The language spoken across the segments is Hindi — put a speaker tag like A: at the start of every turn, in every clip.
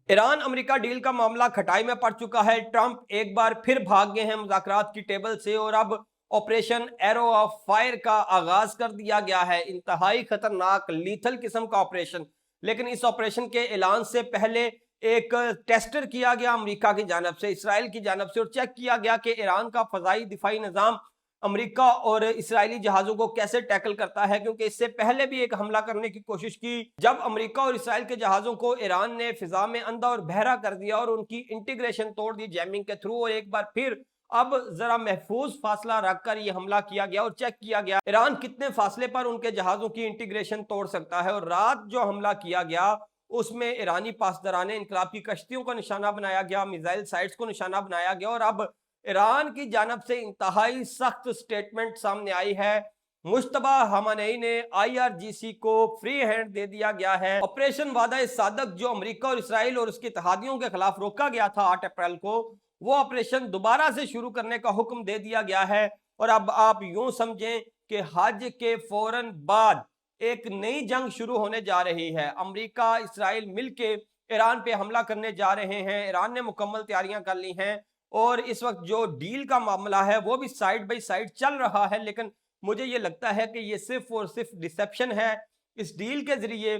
A: ईरान अमेरिका डील का मामला खटाई में पड़ चुका है। ट्रंप एक बार फिर भाग गए हैं मुज़ाकरात की टेबल से और अब ऑपरेशन एरो ऑफ फायर का आगाज कर दिया गया है। इंतहाई खतरनाक लीथल किस्म का ऑपरेशन, लेकिन इस ऑपरेशन के ऐलान से पहले एक टेस्टर किया गया अमेरिका की जानब से, इसराइल की जानब से, और चेक किया गया कि ईरान का फजाई दिफाई निज़ाम अमेरिका और इसराइली जहाज़ों को कैसे टैकल करता है, क्योंकि इससे पहले भी एक हमला करने की कोशिश की जब अमेरिका और इसराइल के जहाज़ों को ईरान ने फिजा में अंधा और बहरा कर दिया और उनकी इंटीग्रेशन तोड़ दी जैमिंग के थ्रू। और एक बार फिर अब जरा महफूज फासला रखकर यह हमला किया गया और चेक किया गया ईरान कितने फासले पर उनके जहाज़ों की इंटीग्रेशन तोड़ सकता है। और रात जो हमला किया गया उसमें ईरानी पासदारान इनकलाब की कश्तियों को निशाना बनाया गया, मिसाइल साइट्स को निशाना बनाया गया और अब ईरान की जानब से इंतहाई सख्त स्टेटमेंट सामने आई है। मुश्तबा खamenei ने IRGC को फ्री हैंड दे दिया गया है। ऑपरेशन वादा सादक जो अमेरिका और इसराइल और उसके इत्तेहादियों के खिलाफ रोका गया था 8 अप्रैल को, वो ऑपरेशन दोबारा से शुरू करने का हुक्म दे दिया गया है। और अब आप यूं समझें कि हज के फौरन बाद एक नई जंग शुरू होने जा रही है। अमेरिका इसराइल मिलके ईरान पे हमला करने जा रहे हैं। ईरान ने मुकम्मल तैयारियां कर ली हैं और इस वक्त जो डील का मामला है वो भी साइड बाई साइड चल रहा है। लेकिन मुझे ये लगता है कि ये सिर्फ और सिर्फ डिसेप्शन है। इस डील के जरिए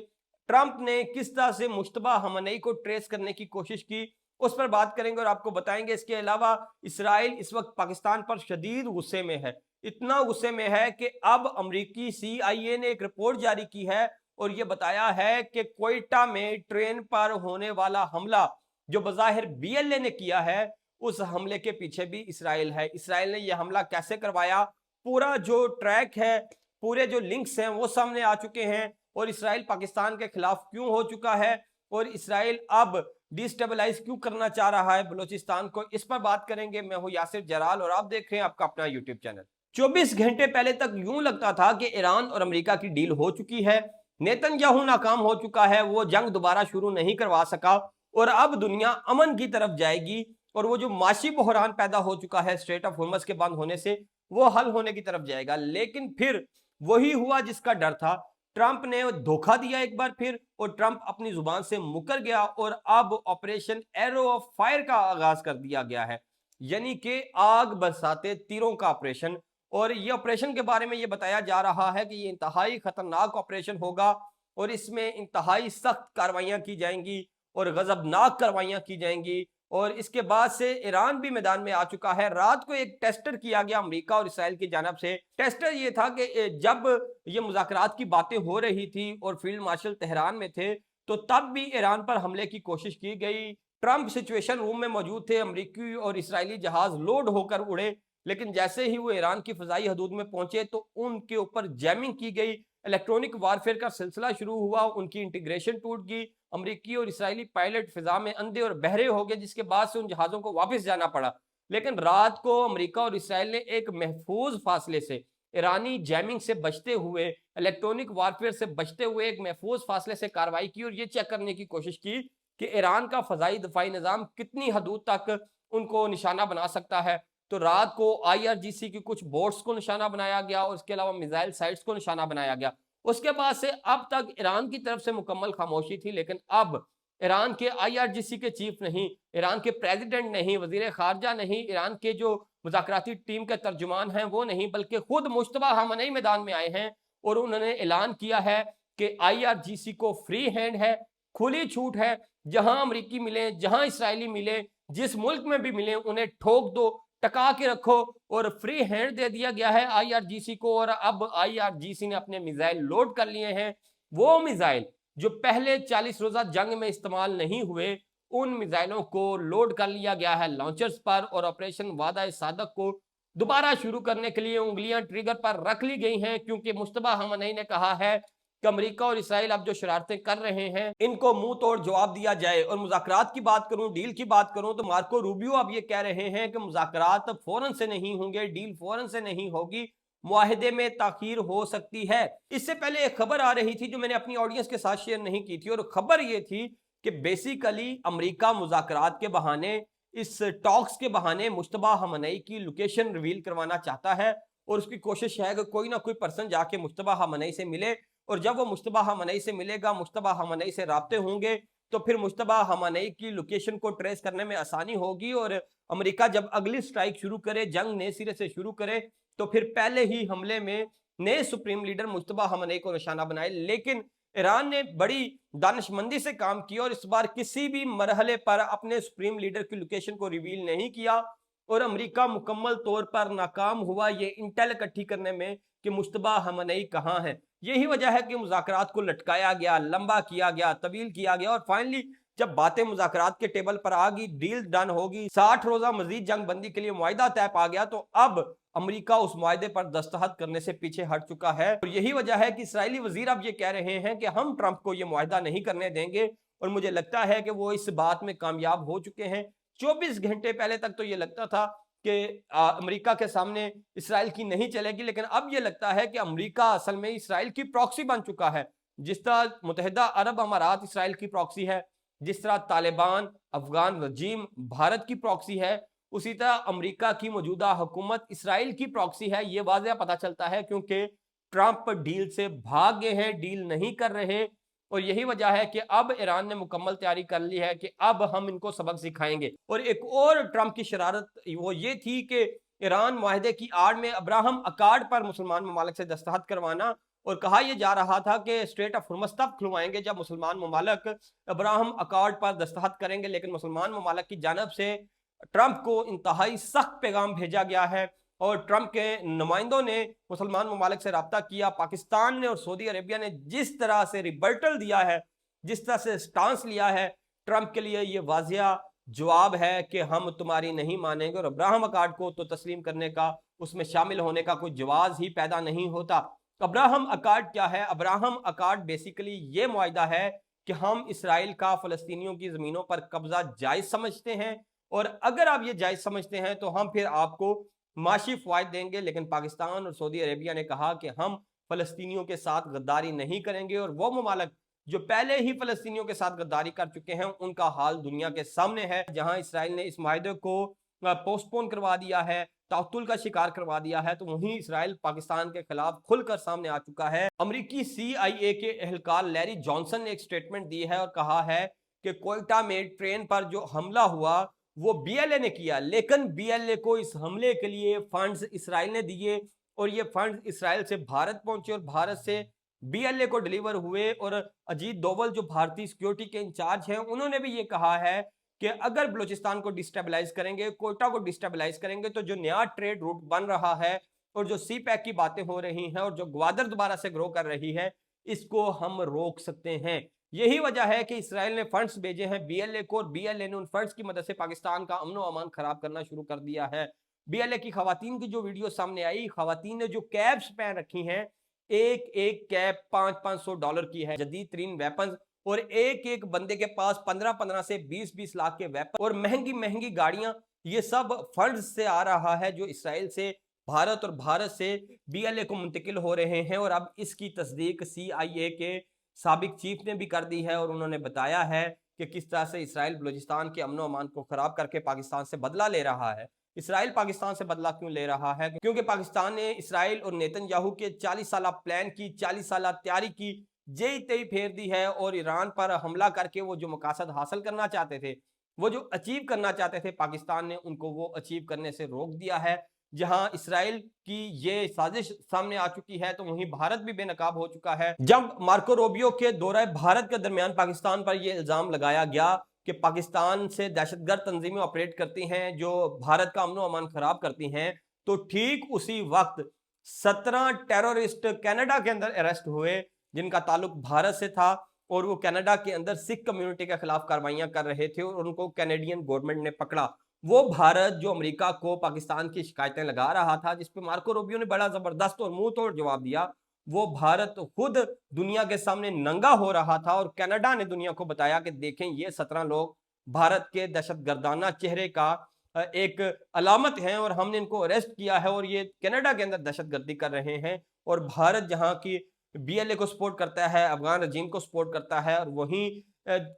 A: ट्रंप ने किस तरह से मुश्तबा खamenei को ट्रेस करने की कोशिश की, उस पर बात करेंगे और आपको बताएंगे। इसके अलावा इसराइल इस वक्त पाकिस्तान पर शदीद गुस्से में है, इतना गुस्से में है कि अब अमरीकी CIA ने एक रिपोर्ट जारी की है और ये बताया है कि क्वेटा में ट्रेन पर होने वाला हमला जो बज़ाहिर BLA ने किया है, उस हमले के पीछे भी इसराइल है। इसराइल ने यह हमला कैसे करवाया, पूरा जो ट्रैक है, पूरे जो लिंक्स हैं वो सामने आ चुके हैं और इसराइल पाकिस्तान के खिलाफ क्यों हो चुका है और इसराइल अब डिस्टेबलाइज क्यों करना चाह रहा है बलूचिस्तान को, इस पर बात करेंगे। मैं हूं यासिर जलाल और आप देख रहे हैं आपका अपना यूट्यूब चैनल। 24 घंटे पहले तक यूं लगता था कि ईरान और अमेरिका की डील हो चुकी है, नेतन्याहू नाकाम हो चुका है, वो जंग दोबारा शुरू नहीं करवा सका और अब दुनिया अमन की तरफ जाएगी और वो जो माशी बहरान पैदा हो चुका है स्ट्रेट ऑफ होर्मुज के बंद होने से, वो हल होने की तरफ जाएगा। लेकिन फिर वही हुआ जिसका डर था। ट्रंप ने धोखा दिया एक बार फिर और ट्रंप अपनी जुबान से मुकर गया और अब ऑपरेशन एरो ऑफ फायर का आगाज कर दिया गया है, यानी कि आग बरसाते तीरों का ऑपरेशन। और ये ऑपरेशन के बारे में ये बताया जा रहा है कि ये इंतहाई खतरनाक ऑपरेशन होगा और इसमें इंतहाई सख्त कार्रवाइयां की जाएंगी और गजबनाक कार्रवाइयां की जाएंगी। और इसके बाद से ईरान भी मैदान में आ चुका है। रात को एक टेस्टर किया गया अमेरिका और इसराइल की जानब से। टेस्टर ये था कि जब ये मुज़ाकरात की बातें हो रही थी और फील्ड मार्शल तेहरान में थे, तो तब भी ईरान पर हमले की कोशिश की गई। ट्रंप सिचुएशन रूम में मौजूद थे, अमरीकी और इसराइली जहाज लोड होकर उड़े, लेकिन जैसे ही वो ईरान की फजाई हदूद में पहुंचे तो उनके ऊपर जैमिंग की गई, इलेक्ट्रॉनिक वारफेयर का सिलसिला शुरू हुआ, उनकी इंटीग्रेशन टूट गई, अमरीकी और इसराइली पायलट फिजा में अंधे और बहरे हो गए, जिसके बाद से उन जहाज़ों को वापस जाना पड़ा। लेकिन रात को अमरीका और इसराइल ने एक महफूज फासले से, ईरानी जैमिंग से बचते हुए, इलेक्ट्रॉनिक वारफेयर से बचते हुए एक महफूज फासले से कार्रवाई की और ये चेक करने की कोशिश की कि ईरान का फजाई दफाई निज़ाम कितनी हदूद तक उनको निशाना बना सकता है। तो रात को IRGC की कुछ बोट्स को निशाना बनाया गया और इसके अलावा मिसाइल साइट्स को निशाना बनाया गया। उसके बाद से अब तक ईरान की तरफ से मुकम्मल खामोशी थी, लेकिन अब ईरान के IRGC के चीफ नहीं, ईरान के प्रेसिडेंट नहीं, वजीर खारजा नहीं, ईरान के जो मुज़ाकराती टीम के तर्जुमान हैं वो नहीं, बल्कि खुद मुश्तबा खamenei मैदान में आए हैं और उन्होंने ऐलान किया है कि IRGC को फ्री हैंड है, खुली छूट है। जहां अमरीकी मिले, जहां इसराइली मिले, जिस मुल्क में भी मिले, उन्हें ठोक दो, टका के रखो। और फ्री हैंड दे दिया गया है IRGC को और अब IRGC ने अपने मिसाइल लोड कर लिए हैं। वो मिसाइल जो पहले 40 रोजा जंग में इस्तेमाल नहीं हुए, उन मिसाइलों को लोड कर लिया गया है लॉन्चर्स पर और ऑपरेशन वादा सादक को दोबारा शुरू करने के लिए उंगलियां ट्रिगर पर रख ली गई हैं, क्योंकि मुश्तबा खamenei ने कहा है कि अमेरिका और इसराइल अब जो शरारतें कर रहे हैं इनको मुंह तोड़ जवाब दिया जाए। और मुज़ाकरात की बात करूं, डील की बात करूं, तो मार्को रूबियो अब ये कह रहे हैं कि मुज़ाकरात फौरन से नहीं होंगे, डील फौरन से नहीं होगी, मुआहदे में ताखीर हो सकती है। इससे पहले एक खबर आ रही थी जो मैंने अपनी ऑडियंस के साथ शेयर नहीं की थी और खबर ये थी कि बेसिकली अमेरिका मुज़ाकरात के बहाने, इस टॉक्स के बहाने मुश्तबा खamenei की लोकेशन रिवील करवाना चाहता है और उसकी कोशिश है कि कोई ना कोई पर्सन जाके मुश्तबा खamenei से मिले और जब वो मुश्तबा खamenei से मिलेगा, मुश्तबा खamenei से राब्ते होंगे, तो फिर मुश्तबा खamenei की लोकेशन को ट्रेस करने में आसानी होगी और अमेरिका जब अगली स्ट्राइक शुरू करे, जंग नए सिरे से शुरू करे, तो फिर पहले ही हमले में नए सुप्रीम लीडर मुश्तबा खamenei को निशाना बनाए। लेकिन ईरान ने बड़ी दानिशमंदी से काम किया और इस बार किसी भी मरहले पर अपने सुप्रीम लीडर की लोकेशन को रिवील नहीं किया और अमेरिका मुकम्मल तौर पर नाकाम हुआ ये इंटेल इकट्ठी करने में कि मुश्तबा खamenei कहाँ है। यही वजह है कि मुज़ाकरात को लटकाया गया, लंबा किया गया, तवील किया गया और फाइनली जब बातें मुज़ाकरात के टेबल पर आ गई, डील डन होगी, 60 रोजा मजीद जंग बंदी के लिए मुआहिदा तय पा गया, तो अब अमेरिका उस मुआहिदे पर दस्तखत करने से पीछे हट चुका है। और यही वजह है कि इस्राएली वजीर अब ये कह रहे हैं कि हम ट्रंप को ये मुआहिदा नहीं करने देंगे और मुझे लगता है कि वो इस बात में कामयाब हो चुके हैं। 24 घंटे पहले तक तो ये लगता था कि अमेरिका के सामने इसराइल की नहीं चलेगी, लेकिन अब ये लगता है कि अमेरिका असल में इसराइल की प्रॉक्सी बन चुका है। जिस तरह मुत्तहिदा अरब अमारात इसराइल की प्रॉक्सी है, जिस तरह तालिबान अफगान रजीम भारत की प्रॉक्सी है, उसी तरह अमेरिका की मौजूदा हुकूमत इसराइल की प्रॉक्सी है। ये वाज़ेह पता चलता है क्योंकि ट्रंप डील से भाग गए हैं, डील नहीं कर रहे और यही वजह है कि अब ईरान ने मुकम्मल तैयारी कर ली है कि अब हम इनको सबक सिखाएंगे। और एक और ट्रंप की शरारत वो ये थी कि ईरान मुआहदे की आड़ में अब्राहम अकार्ड पर मुसलमान ममालिक से दस्तखत करवाना और कहा यह जा रहा था कि स्ट्रेट ऑफ हुर्मुज़ तब खुलवाएंगे जब मुसलमान ममालिक अब्राहम अकार्ड पर दस्तखत करेंगे। लेकिन मुसलमान ममालिक की जानब से ट्रंप को इंतहाई सख्त पैगाम भेजा गया है और ट्रंप के नुमाइंदों ने मुसलमान ममालिक से रब्ता किया। पाकिस्तान ने और सऊदी अरेबिया ने जिस तरह से रिबर्टल दिया है, जिस तरह से स्टांस लिया है, ट्रंप के लिए ये वाजिया जवाब है कि हम तुम्हारी नहीं मानेंगे और अब्राहम अकार्ड को तो तस्लीम करने का, उसमें शामिल होने का कोई जवाब ही पैदा नहीं होता। अब्राहम अकार्ड क्या है? अब्राहम अकार्ड बेसिकली ये मुआहिदा है कि हम इसराइल का फ़लस्तीनियों की ज़मीनों पर कब्जा जायज़ समझते हैं और अगर आप ये जायज़ समझते हैं तो हम फिर आपको माशी फ़वाइद देंगे। लेकिन पाकिस्तान और सऊदी अरेबिया ने कहा कि हम फ़लस्तीनियों के साथ गद्दारी नहीं करेंगे और वो ममालिक जो पहले ही फ़लस्तीनियों के साथ गद्दारी कर चुके हैं उनका हाल दुनिया के सामने है। जहां इसराइल ने इस माहदे को पोस्टपोन करवा दिया है, तातुल का शिकार करवा दिया है, तो वहीं इसराइल पाकिस्तान के खिलाफ खुलकर सामने आ चुका है। अमरीकी CIA के एहलकार लैरी जॉनसन ने एक स्टेटमेंट दी है और कहा है कि कोयटा में ट्रेन पर जो हमला हुआ वो BLA ने किया, लेकिन BLA को इस हमले के लिए फंड्स इसराइल ने दिए और ये फंड्स इसराइल से भारत पहुंचे और भारत से BLA को डिलीवर हुए। और अजीत डोवल जो भारतीय सिक्योरिटी के इंचार्ज हैं, उन्होंने भी ये कहा है कि अगर बलूचिस्तान को डिस्टेबलाइज करेंगे, कोयटा को डिस्टेबलाइज करेंगे, तो जो नया ट्रेड रूट बन रहा है और जो CPEC की बातें हो रही हैं और जो ग्वादर दोबारा से ग्रो कर रही है, इसको हम रोक सकते हैं। यही वजह है कि इसराइल ने फंड्स भेजे हैं BLA को और BLA ने उन फंड्स की मदद से पाकिस्तान का अमन अमान खराब करना शुरू कर दिया है। BLA की खवातीन की जो वीडियो सामने आई, खवातीन ने जो कैप्स पहन रखी हैं, एक एक कैप $500 की है, जदीद तरीन वेपन और एक एक बंदे के पास 15-15 से 20-20 लाख के वेपन और महंगी महंगी गाड़ियां, ये सब फंड्स से आ रहा है जो इसराइल से भारत और भारत से BLA को मुंतकिल हो रहे हैं। और अब इसकी तस्दीक CIA के साबिक चीफ ने भी कर दी है और उन्होंने बताया है कि किस तरह से इसराइल बलूचिस्तान के अमन अमान को खराब करके पाकिस्तान से बदला ले रहा है। इसराइल पाकिस्तान से बदला क्यों ले रहा है? क्योंकि पाकिस्तान ने इसराइल और नेतन्याहू के 40 साल प्लान की, 40 साल तैयारी की, जेई तेई फेर दी है और ईरान पर हमला करके वो जो मकासद हासिल करना चाहते थे, वो जो अचीव करना चाहते थे, पाकिस्तान ने उनको वो अचीव करने से रोक दिया है। जहां इसराइल की ये साजिश सामने आ चुकी है, तो वहीं भारत भी बेनकाब हो चुका है। जब मार्को रूबियो के दौरे भारत के दरमियान पाकिस्तान पर यह इल्जाम लगाया गया कि पाकिस्तान से दहशतगर्द तंजीमें ऑपरेट करती हैं जो भारत का अमन अमान खराब करती हैं, तो ठीक उसी वक्त 17 टेररिस्ट कनाडा के अंदर अरेस्ट हुए जिनका ताल्लुक भारत से था और वो कनाडा के अंदर सिख कम्युनिटी के खिलाफ कार्रवाइयां कर रहे थे और उनको कैनेडियन गवर्नमेंट ने पकड़ा। वो भारत जो अमेरिका को पाकिस्तान की शिकायतें लगा रहा था, जिसपे मार्को रूबियो ने बड़ा जबरदस्त और मुंह तोड़ जवाब दिया, वो भारत खुद दुनिया के सामने नंगा हो रहा था और कनाडा ने दुनिया को बताया कि देखें ये 17 लोग भारत के दहशतगर्दाना चेहरे का एक अलामत हैं और हमने इनको अरेस्ट किया है और ये कनाडा के अंदर दहशतगर्दी कर रहे हैं। और भारत जहां की BLA को सपोर्ट करता है, अफगान रजीम को सपोर्ट करता है, और वहीं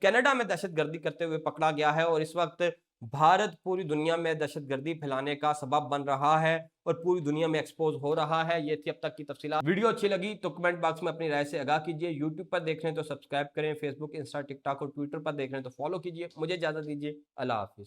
A: कनाडा में दहशतगर्दी करते हुए पकड़ा गया है। और इस वक्त भारत पूरी दुनिया में दहशतगर्दी फैलाने का सबब बन रहा है और पूरी दुनिया में एक्सपोज हो रहा है। ये थी अब तक की तफसीलात। वीडियो अच्छी लगी तो कमेंट बॉक्स में अपनी राय से आगाह कीजिए। यूट्यूब पर देख रहे हैं तो सब्सक्राइब करें, फेसबुक, इंस्टा, टिकटॉक और ट्विटर पर देख रहे हैं तो फॉलो कीजिए। मुझे इजाजत दीजिए। अल्लाह हाफिज।